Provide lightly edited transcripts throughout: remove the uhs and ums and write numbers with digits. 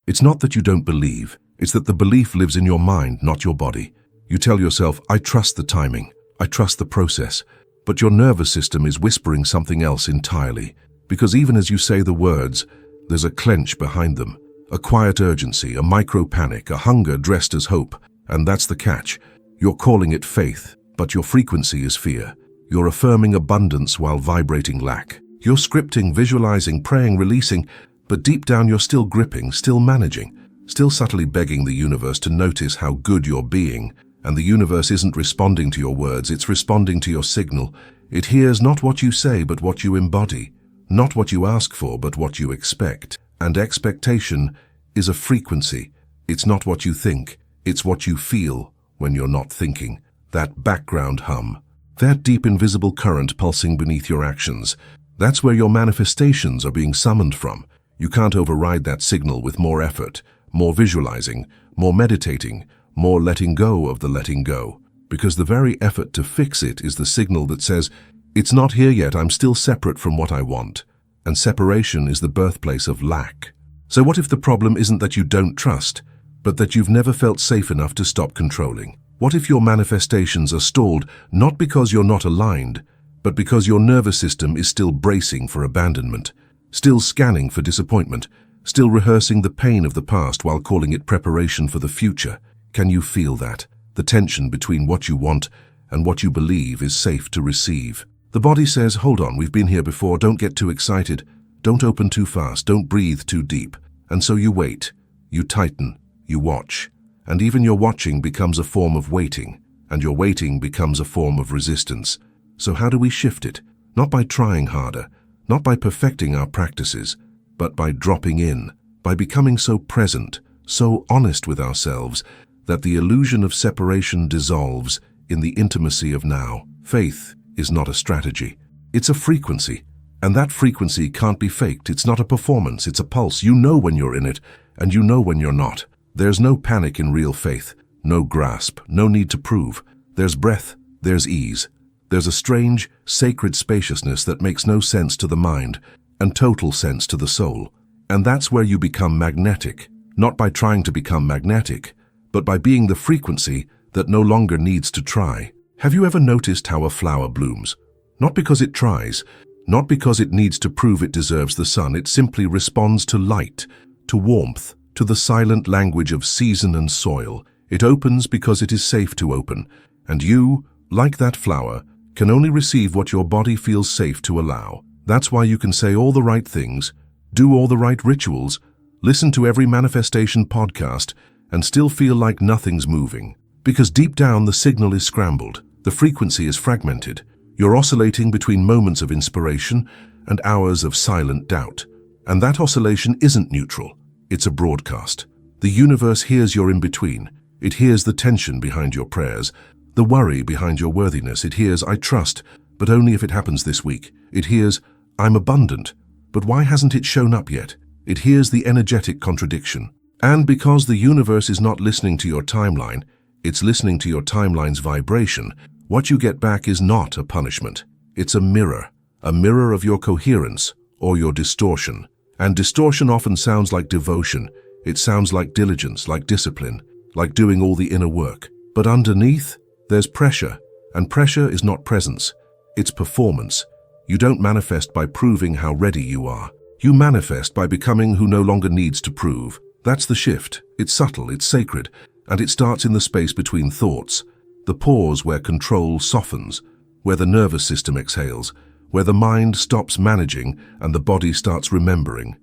It's not that you don't believe, it's that the belief lives in your mind, not your body. You tell yourself, I trust the timing, I trust the process, but your nervous system is whispering something else entirely, because even as you say the words, there's a clench behind them, a quiet urgency, a micro-panic, a hunger dressed as hope, and that's the catch. You're calling it faith, but your frequency is fear. You're affirming abundance while vibrating lack. You're scripting, visualizing, praying, releasing, but deep down you're still gripping, still managing, still subtly begging the universe to notice how good you're being. And the universe isn't responding to your words, it's responding to your signal. It hears not what you say, but what you embody. Not what you ask for, but what you expect. And expectation is a frequency. It's not what you think, it's what you feel when you're not thinking. That background hum. That deep invisible current pulsing beneath your actions. That's where your manifestations are being summoned from. You can't override that signal with more effort, more visualizing, more meditating, more letting go of the letting go. Because the very effort to fix it is the signal that says, it's not here yet, I'm still separate from what I want. And separation is the birthplace of lack. So what if the problem isn't that you don't trust, but that you've never felt safe enough to stop controlling? What if your manifestations are stalled, not because you're not aligned, but because your nervous system is still bracing for abandonment, still scanning for disappointment, still rehearsing the pain of the past while calling it preparation for the future? Can you feel that? The tension between what you want and what you believe is safe to receive. The body says, hold on, we've been here before, don't get too excited, don't open too fast, don't breathe too deep. And so you wait, you tighten, you watch. And even your watching becomes a form of waiting, and your waiting becomes a form of resistance. So how do we shift it? Not by trying harder, not by perfecting our practices, but by dropping in, by becoming so present, so honest with ourselves, that the illusion of separation dissolves in the intimacy of now. Faith is not a strategy, it's a frequency. And that frequency can't be faked. It's not a performance, it's a pulse. You know when you're in it, and you know when you're not. There's no panic in real faith, no grasp, no need to prove. There's breath, there's ease. There's a strange, sacred spaciousness that makes no sense to the mind, and total sense to the soul. And that's where you become magnetic, not by trying to become magnetic, but by being the frequency that no longer needs to try. Have you ever noticed how a flower blooms? Not because it tries, not because it needs to prove it deserves the sun, it simply responds to light, to warmth, to the silent language of season and soil. It opens because it is safe to open, and you, like that flower, can only receive what your body feels safe to allow. That's why you can say all the right things, do all the right rituals, listen to every manifestation podcast, and still feel like nothing's moving. Because deep down the signal is scrambled, the frequency is fragmented. You're oscillating between moments of inspiration and hours of silent doubt. And that oscillation isn't neutral, it's a broadcast. The universe hears your in-between. It hears the tension behind your prayers, the worry behind your worthiness. It hears, I trust, but only if it happens this week. It hears, I'm abundant, but why hasn't it shown up yet? It hears the energetic contradiction. And because the universe is not listening to your timeline, it's listening to your timeline's vibration. What you get back is not a punishment. It's a mirror of your coherence or your distortion. And distortion often sounds like devotion. It sounds like diligence, like discipline, like doing all the inner work. But underneath, there's pressure. And pressure is not presence. It's performance. You don't manifest by proving how ready you are. You manifest by becoming who no longer needs to prove. That's the shift. It's subtle, it's sacred, and it starts in the space between thoughts. The pause where control softens, where the nervous system exhales, where the mind stops managing and the body starts remembering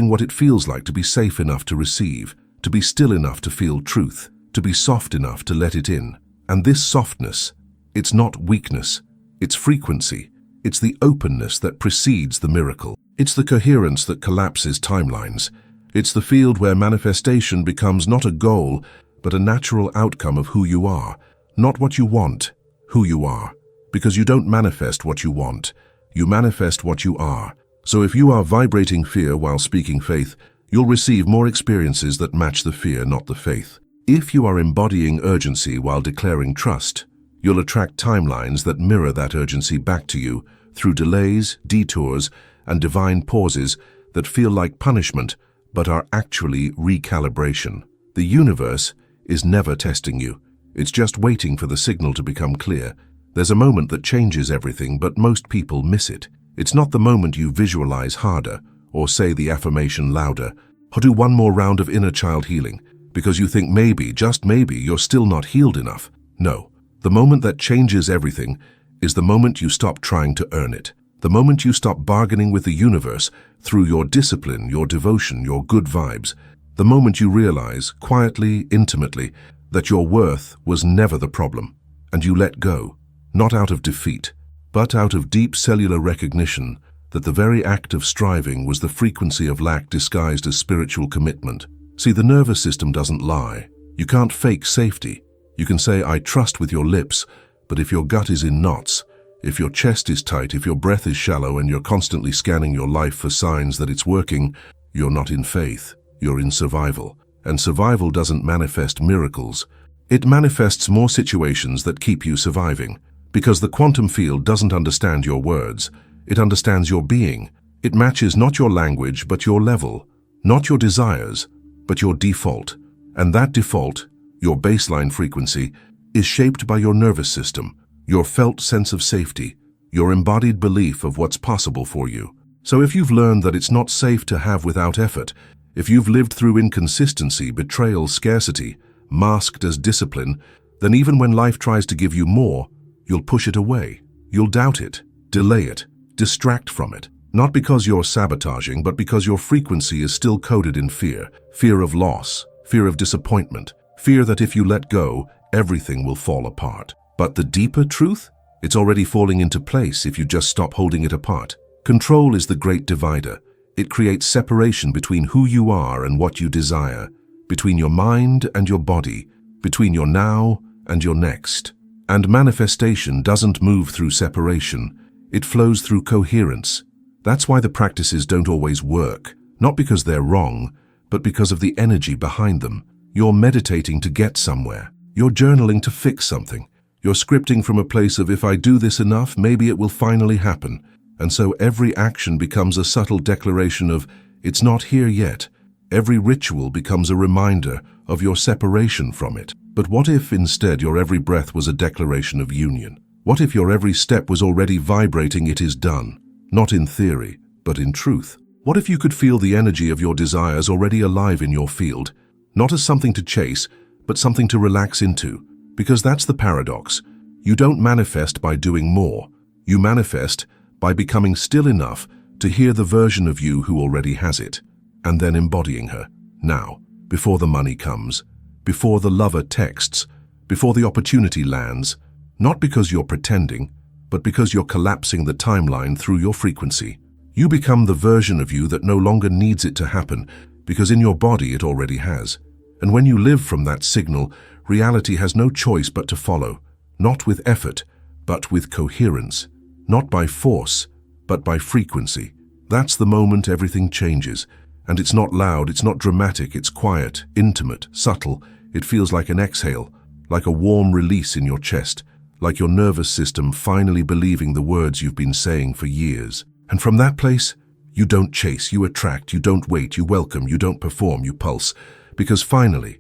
what it feels like to be safe enough to receive, to be still enough to feel truth, to be soft enough to let it in. And this softness, it's not weakness, it's frequency. It's the openness that precedes the miracle. It's the coherence that collapses timelines. It's the field where manifestation becomes not a goal, but a natural outcome of who you are. Not what you want, who you are. Because you don't manifest what you want, you manifest what you are. So if you are vibrating fear while speaking faith, you'll receive more experiences that match the fear, not the faith. If you are embodying urgency while declaring trust, you'll attract timelines that mirror that urgency back to you through delays, detours, and divine pauses that feel like punishment, but are actually recalibration. The universe is never testing you. It's just waiting for the signal to become clear. There's a moment that changes everything, but most people miss it. It's not the moment you visualize harder, or say the affirmation louder, or do one more round of inner child healing, because you think maybe, just maybe, you're still not healed enough. No, the moment that changes everything is the moment you stop trying to earn it. The moment you stop bargaining with the universe through your discipline, your devotion, your good vibes. The moment you realize, quietly, intimately, that your worth was never the problem, and you let go, not out of defeat, but out of deep cellular recognition that the very act of striving was the frequency of lack disguised as spiritual commitment. See, the nervous system doesn't lie. You can't fake safety. You can say, I trust with your lips, but if your gut is in knots, if your chest is tight, if your breath is shallow, and you're constantly scanning your life for signs that it's working, you're not in faith, you're in survival. And survival doesn't manifest miracles. It manifests more situations that keep you surviving. Because the quantum field doesn't understand your words, it understands your being. It matches not your language, but your level. Not your desires, but your default. And that default, your baseline frequency, is shaped by your nervous system, your felt sense of safety, your embodied belief of what's possible for you. So if you've learned that it's not safe to have without effort, if you've lived through inconsistency, betrayal, scarcity, masked as discipline, then even when life tries to give you more, you'll push it away. You'll doubt it, delay it, distract from it. Not because you're sabotaging, but because your frequency is still coded in fear. Fear of loss, fear of disappointment, fear that if you let go, everything will fall apart. But the deeper truth? It's already falling into place if you just stop holding it apart. Control is the great divider. It creates separation between who you are and what you desire, between your mind and your body, between your now and your next. And manifestation doesn't move through separation. It flows through coherence. That's why the practices don't always work, not because they're wrong, but because of the energy behind them. You're meditating to get somewhere. You're journaling to fix something. You're scripting from a place of, if I do this enough, maybe it will finally happen. And so every action becomes a subtle declaration of, it's not here yet. Every ritual becomes a reminder of your separation from it. But what if instead your every breath was a declaration of union? What if your every step was already vibrating, it is done? Not in theory, but in truth. What if you could feel the energy of your desires already alive in your field, not as something to chase, but something to relax into? Because that's the paradox. You don't manifest by doing more. You manifest by becoming still enough to hear the version of you who already has it, and then embodying her, now, before the money comes, before the lover texts, before the opportunity lands, not because you're pretending, but because you're collapsing the timeline through your frequency. You become the version of you that no longer needs it to happen, because in your body it already has. And when you live from that signal, reality has no choice but to follow, not with effort, but with coherence, not by force, but by frequency. That's the moment everything changes. And it's not loud, it's not dramatic, it's quiet, intimate, subtle. It feels like an exhale, like a warm release in your chest, like your nervous system finally believing the words you've been saying for years. And from that place, you don't chase, you attract, you don't wait, you welcome, you don't perform, you pulse. Because finally,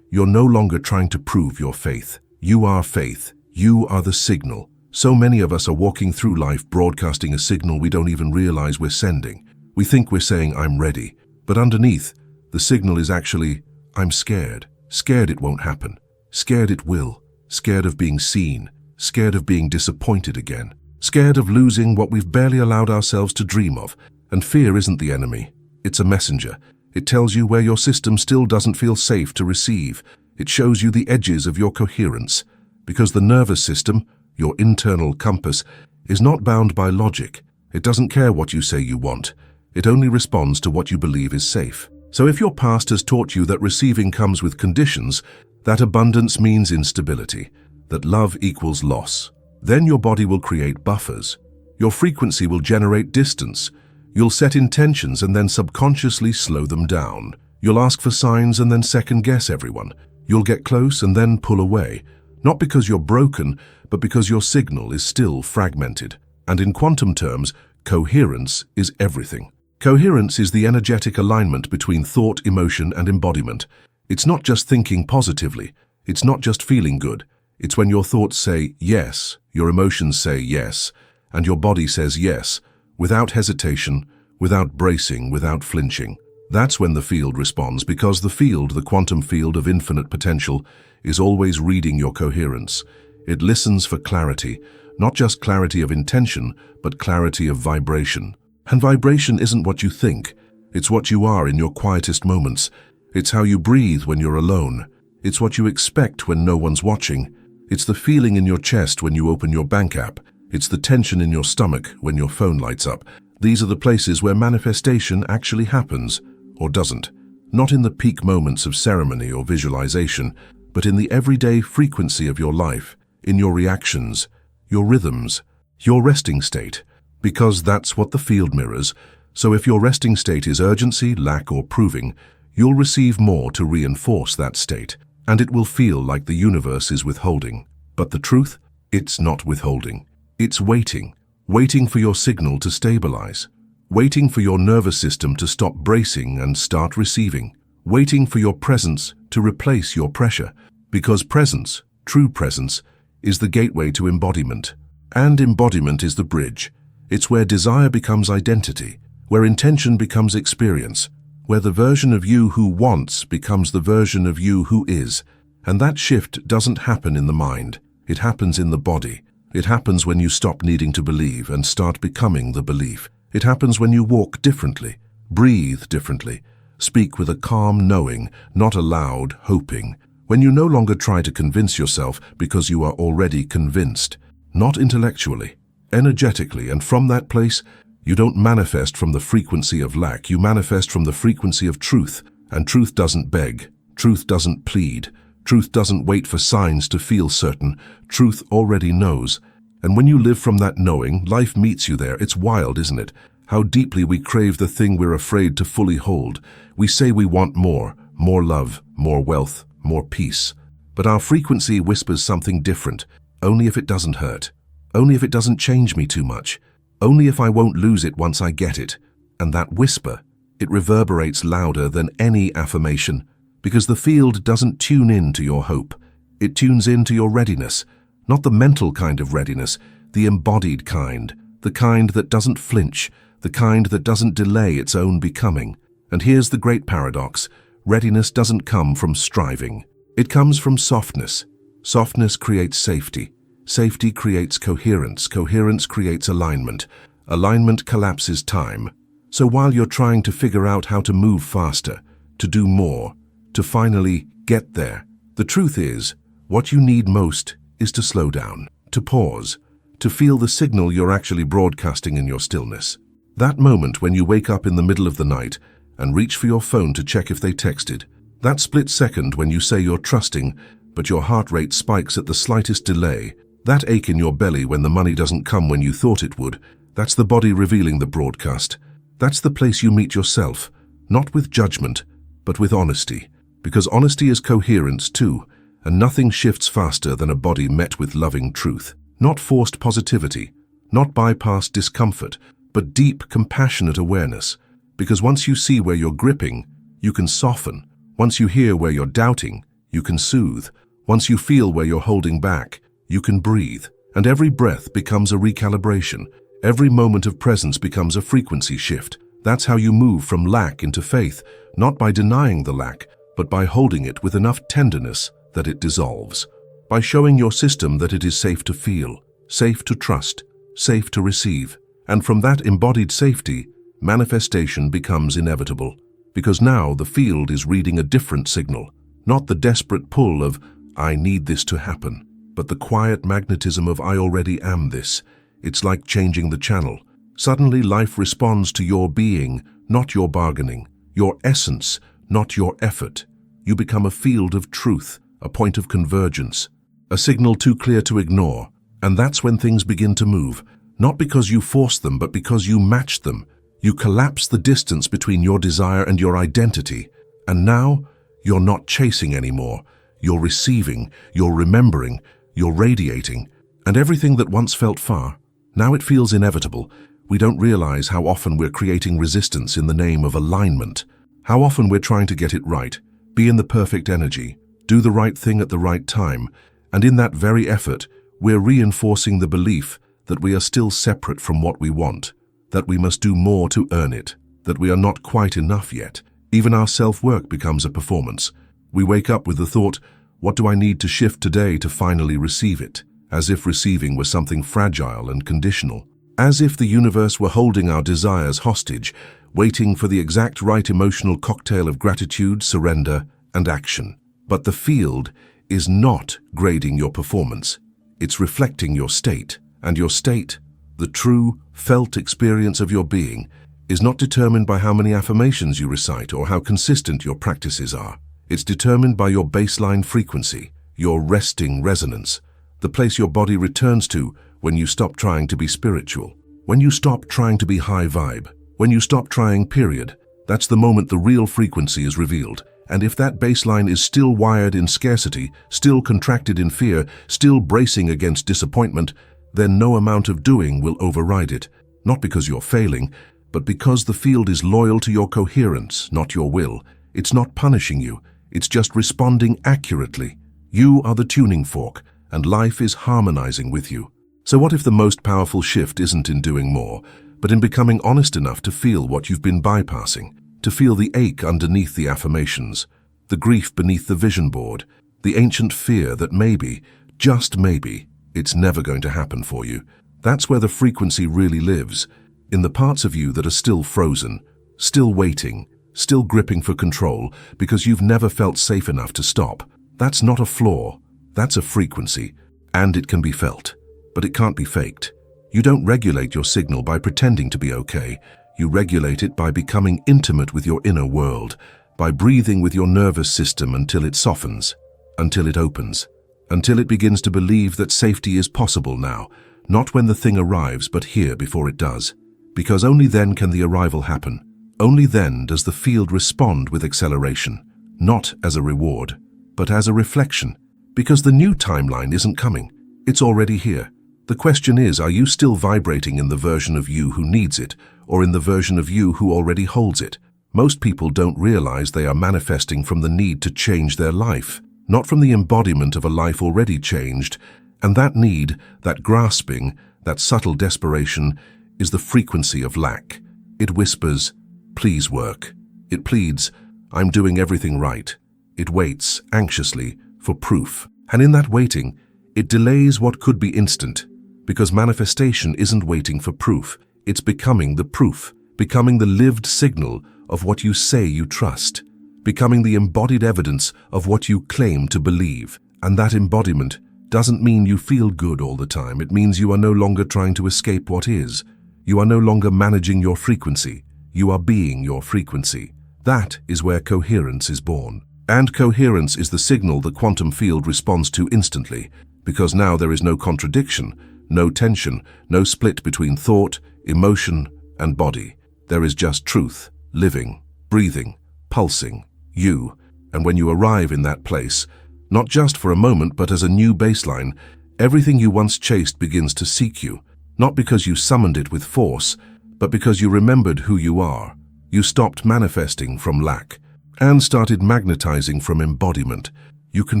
you're no longer trying to prove your faith. You are faith. You are the signal. So many of us are walking through life broadcasting a signal we don't even realize we're sending. We think we're saying, I'm ready. But underneath, the signal is actually, I'm scared. Scared it won't happen. Scared it will. Scared of being seen. Scared of being disappointed again. Scared of losing what we've barely allowed ourselves to dream of. And fear isn't the enemy. It's a messenger. It tells you where your system still doesn't feel safe to receive. It shows you the edges of your coherence. Because the nervous system, your internal compass, is not bound by logic. It doesn't care what you say you want. It only responds to what you believe is safe. So if your past has taught you that receiving comes with conditions, that abundance means instability, that love equals loss, then your body will create buffers. Your frequency will generate distance. You'll set intentions and then subconsciously slow them down. You'll ask for signs and then second-guess everyone. You'll get close and then pull away. Not because you're broken, but because your signal is still fragmented. And in quantum terms, coherence is everything. Coherence is the energetic alignment between thought, emotion, and embodiment. It's not just thinking positively. It's not just feeling good. It's when your thoughts say yes, your emotions say yes, and your body says yes, without hesitation, without bracing, without flinching. That's when the field responds, because the field, the quantum field of infinite potential, is always reading your coherence. It listens for clarity, not just clarity of intention, but clarity of vibration. And vibration isn't what you think. It's what you are in your quietest moments. It's how you breathe when you're alone. It's what you expect when no one's watching. It's the feeling in your chest when you open your bank app. It's the tension in your stomach when your phone lights up. These are the places where manifestation actually happens, or doesn't. Not in the peak moments of ceremony or visualization, but in the everyday frequency of your life, in your reactions, your rhythms, your resting state, because that's what the field mirrors. So if your resting state is urgency, lack, or proving, you'll receive more to reinforce that state, and it will feel like the universe is withholding. But the truth? It's not withholding. It's waiting. Waiting for your signal to stabilize. Waiting for your nervous system to stop bracing and start receiving. Waiting for your presence to replace your pressure. Because presence, true presence, is the gateway to embodiment. And embodiment is the bridge. It's where desire becomes identity, where intention becomes experience, where the version of you who wants becomes the version of you who is. And that shift doesn't happen in the mind. It happens in the body. It happens when you stop needing to believe and start becoming the belief. It happens when you walk differently, breathe differently, speak with a calm knowing, not a loud hoping. When you no longer try to convince yourself because you are already convinced, not intellectually, energetically, and from that place, you don't manifest from the frequency of lack, you manifest from the frequency of truth. And truth doesn't beg, truth doesn't plead, truth doesn't wait for signs to feel certain, truth already knows. And when you live from that knowing, life meets you there. It's wild, isn't it? How deeply we crave the thing we're afraid to fully hold. We say we want more love, more wealth, more peace. But our frequency whispers something different, only if it doesn't hurt, only if it doesn't change me too much, only if I won't lose it once I get it. And that whisper, it reverberates louder than any affirmation, because the field doesn't tune in to your hope. It tunes in to your readiness, not the mental kind of readiness, the embodied kind, the kind that doesn't flinch, the kind that doesn't delay its own becoming. And here's the great paradox. Readiness doesn't come from striving. It comes from softness. Softness creates safety. Safety creates coherence. Coherence creates alignment. Alignment collapses time. So while you're trying to figure out how to move faster, to do more, to finally get there, the truth is, what you need most is to slow down, to pause, to feel the signal you're actually broadcasting in your stillness. That moment when you wake up in the middle of the night and reach for your phone to check if they texted. That split second when you say you're trusting, but your heart rate spikes at the slightest delay. That ache in your belly when the money doesn't come when you thought it would. That's the body revealing the broadcast. That's the place you meet yourself, not with judgment, but with honesty. Because honesty is coherence too, and nothing shifts faster than a body met with loving truth. Not forced positivity, not bypassed discomfort, but deep, compassionate awareness. Because once you see where you're gripping, you can soften. Once you hear where you're doubting, you can soothe. Once you feel where you're holding back, you can breathe. And every breath becomes a recalibration. Every moment of presence becomes a frequency shift. That's how you move from lack into faith, not by denying the lack, but by holding it with enough tenderness that it dissolves. By showing your system that it is safe to feel, safe to trust, safe to receive. And from that embodied safety, manifestation becomes inevitable. Because now the field is reading a different signal, not the desperate pull of, I need this to happen, but the quiet magnetism of I already am this. It's like changing the channel. Suddenly life responds to your being, not your bargaining, your essence, not your effort. You become a field of truth, a point of convergence, a signal too clear to ignore. And that's when things begin to move, not because you force them, but because you match them. You collapse the distance between your desire and your identity. And now, you're not chasing anymore. You're receiving, you're remembering, you're radiating. And everything that once felt far, now it feels inevitable, we don't realize how often we're creating resistance in the name of alignment. How often we're trying to get it right, be in the perfect energy, do the right thing at the right time, and in that very effort, we're reinforcing the belief that we are still separate from what we want, that we must do more to earn it, that we are not quite enough yet. Even our self-work becomes a performance. We wake up with the thought, what do I need to shift today to finally receive it? As if receiving were something fragile and conditional. As if the universe were holding our desires hostage, waiting for the exact right emotional cocktail of gratitude, surrender, and action. But the field is not grading your performance. It's reflecting your state. And your state, the true, felt experience of your being, is not determined by how many affirmations you recite or how consistent your practices are. It's determined by your baseline frequency, your resting resonance, the place your body returns to when you stop trying to be spiritual, when you stop trying to be high vibe, when you stop trying, period. That's the moment the real frequency is revealed. And if that baseline is still wired in scarcity, still contracted in fear, still bracing against disappointment, then no amount of doing will override it. Not because you're failing, but because the field is loyal to your coherence, not your will. It's not punishing you, it's just responding accurately. You are the tuning fork, and life is harmonizing with you. So what if the most powerful shift isn't in doing more, but in becoming honest enough to feel what you've been bypassing, to feel the ache underneath the affirmations, the grief beneath the vision board, the ancient fear that maybe, just maybe, it's never going to happen for you. That's where the frequency really lives, in the parts of you that are still frozen, still waiting, still gripping for control because you've never felt safe enough to stop. That's not a flaw, that's a frequency, and it can be felt, but it can't be faked. You don't regulate your signal by pretending to be okay. You regulate it by becoming intimate with your inner world, by breathing with your nervous system until it softens, until it opens, until it begins to believe that safety is possible now, not when the thing arrives, but here before it does. Because only then can the arrival happen. Only then does the field respond with acceleration, not as a reward, but as a reflection. Because the new timeline isn't coming, it's already here. The question is, are you still vibrating in the version of you who needs it, or in the version of you who already holds it? Most people don't realize they are manifesting from the need to change their life, not from the embodiment of a life already changed. And that need, that grasping, that subtle desperation, is the frequency of lack. It whispers, please work. It pleads, I'm doing everything right. It waits, anxiously, for proof. And in that waiting, it delays what could be instant, because manifestation isn't waiting for proof. It's becoming the proof, becoming the lived signal of what you say you trust, becoming the embodied evidence of what you claim to believe. And that embodiment doesn't mean you feel good all the time. It means you are no longer trying to escape what is. You are no longer managing your frequency. You are being your frequency. That is where coherence is born. And coherence is the signal the quantum field responds to instantly, because now there is no contradiction, no tension, no split between thought, emotion, and body. There is just truth, living, breathing, pulsing, you. And when you arrive in that place, not just for a moment but as a new baseline, everything you once chased begins to seek you, not because you summoned it with force, but because you remembered who you are. You stopped manifesting from lack and started magnetizing from embodiment. You can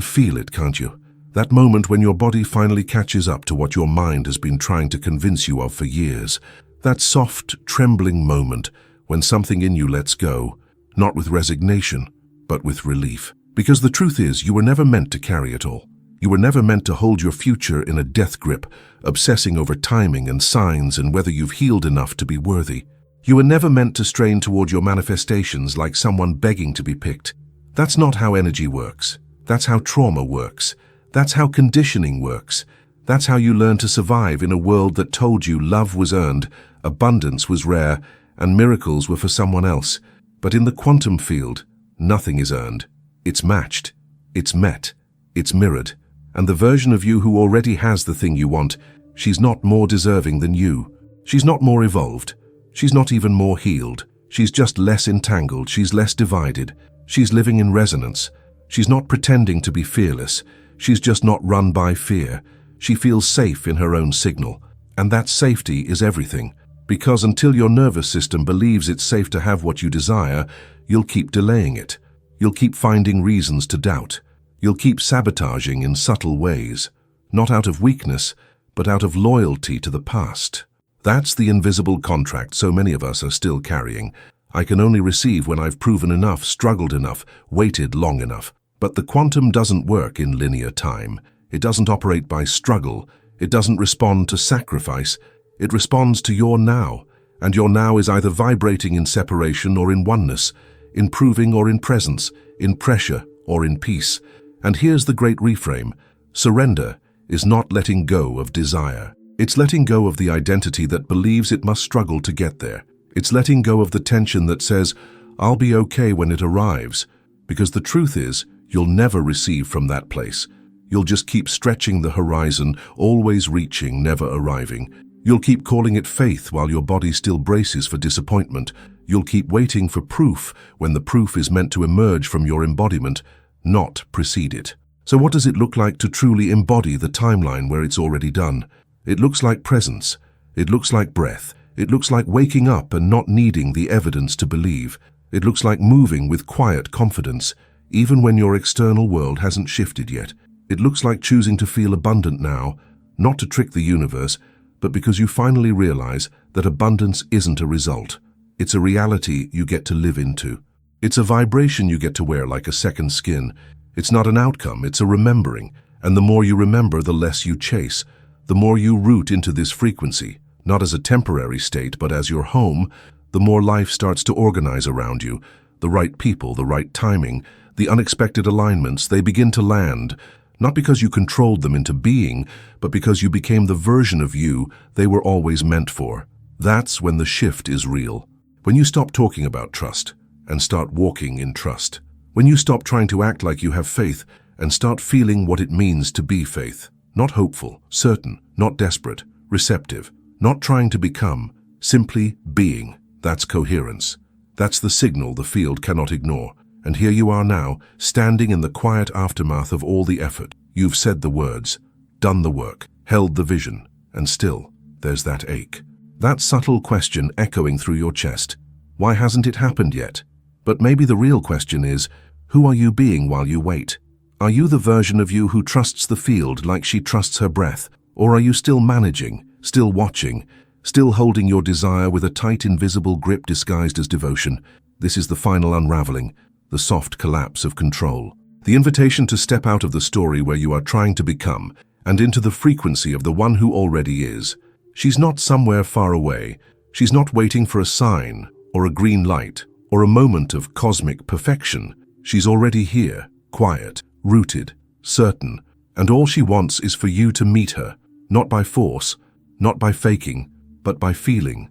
feel it, can't you? That moment when your body finally catches up to what your mind has been trying to convince you of for years. That soft, trembling moment when something in you lets go, not with resignation, but with relief. Because the truth is, you were never meant to carry it all. You were never meant to hold your future in a death grip, obsessing over timing and signs and whether you've healed enough to be worthy. You were never meant to strain toward your manifestations like someone begging to be picked. That's not how energy works. That's how trauma works. That's how conditioning works. That's how you learn to survive in a world that told you love was earned, abundance was rare, and miracles were for someone else. But in the quantum field, nothing is earned. It's matched. It's met. It's mirrored. And the version of you who already has the thing you want, she's not more deserving than you. She's not more evolved. She's not even more healed. She's just less entangled. She's less divided. She's living in resonance. She's not pretending to be fearless. She's just not run by fear. She feels safe in her own signal. And that safety is everything. Because until your nervous system believes it's safe to have what you desire, you'll keep delaying it. You'll keep finding reasons to doubt. You'll keep sabotaging in subtle ways, not out of weakness, but out of loyalty to the past. That's the invisible contract so many of us are still carrying. I can only receive when I've proven enough, struggled enough, waited long enough. But the quantum doesn't work in linear time. It doesn't operate by struggle. It doesn't respond to sacrifice. It responds to your now, and your now is either vibrating in separation or in oneness, in proving or in presence, in pressure or in peace. And here's the great reframe. Surrender is not letting go of desire. It's letting go of the identity that believes it must struggle to get there. It's letting go of the tension that says, I'll be okay when it arrives. Because the truth is, you'll never receive from that place. You'll just keep stretching the horizon, always reaching, never arriving. You'll keep calling it faith while your body still braces for disappointment. You'll keep waiting for proof when the proof is meant to emerge from your embodiment, not precede it. So what does it look like to truly embody the timeline where it's already done? It looks like presence. It looks like breath. It looks like waking up and not needing the evidence to believe. It looks like moving with quiet confidence, even when your external world hasn't shifted yet. It looks like choosing to feel abundant now, not to trick the universe, but because you finally realize that abundance isn't a result. It's a reality you get to live into. It's a vibration you get to wear like a second skin. It's not an outcome, it's a remembering. And the more you remember, the less you chase. The more you root into this frequency, not as a temporary state, but as your home, the more life starts to organize around you. The right people, the right timing, the unexpected alignments, they begin to land, not because you controlled them into being, but because you became the version of you they were always meant for. That's when the shift is real. When you stop talking about trust and start walking in trust. When you stop trying to act like you have faith and start feeling what it means to be faith. Not hopeful, certain, not desperate, receptive, not trying to become, simply being. That's coherence. That's the signal the field cannot ignore. And here you are now, standing in the quiet aftermath of all the effort. You've said the words, done the work, held the vision, and still, there's that ache. That subtle question echoing through your chest. Why hasn't it happened yet? But maybe the real question is, who are you being while you wait? Are you the version of you who trusts the field like she trusts her breath? Or are you still managing, still watching, still holding your desire with a tight invisible grip disguised as devotion? This is the final unraveling, the soft collapse of control. The invitation to step out of the story where you are trying to become and into the frequency of the one who already is. She's not somewhere far away. She's not waiting for a sign or a green light or a moment of cosmic perfection. She's already here, quiet, rooted, certain, and all she wants is for you to meet her, not by force, not by faking, but by feeling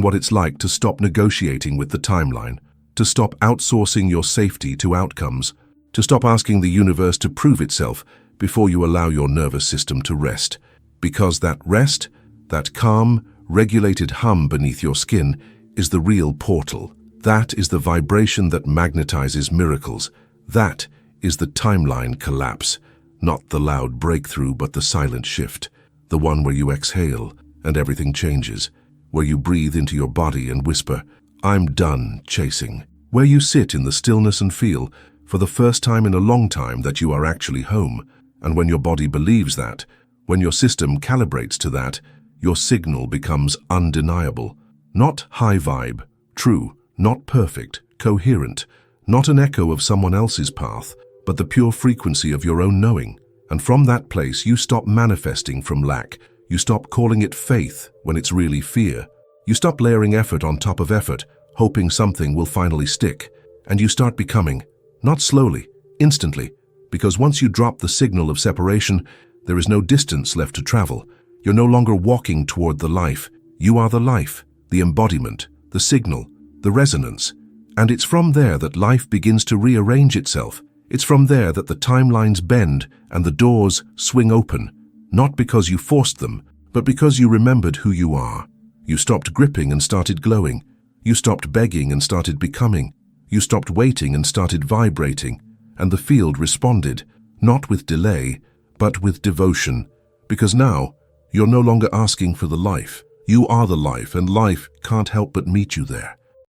what it's like to stop negotiating with the timeline, to stop outsourcing your safety to outcomes, to stop asking the universe to prove itself before you allow your nervous system to rest. Because that rest, that calm, regulated hum beneath your skin, is the real portal. That is the vibration that magnetizes miracles. That is the timeline collapse, not the loud breakthrough but the silent shift, the one where you exhale and everything changes, where you breathe into your body and whisper, I'm done chasing, where you sit in the stillness and feel, for the first time in a long time, that you are actually home. And when your body believes that, when your system calibrates to that, your signal becomes undeniable. Not high vibe, true, not perfect, coherent, not an echo of someone else's path, but the pure frequency of your own knowing. And from that place, you stop manifesting from lack. You stop calling it faith when it's really fear. You stop layering effort on top of effort, hoping something will finally stick. And you start becoming, not slowly, instantly, because once you drop the signal of separation, there is no distance left to travel. You're no longer walking toward the life. You are the life, the embodiment, the signal, the resonance. And it's from there that life begins to rearrange itself. It's from there that the timelines bend and the doors swing open, not because you forced them, but because you remembered who you are. You stopped gripping and started glowing. You stopped begging and started becoming. You stopped waiting and started vibrating. And the field responded, not with delay, but with devotion. Because now, you're no longer asking for the life. You are the life, and life can't help but meet you there.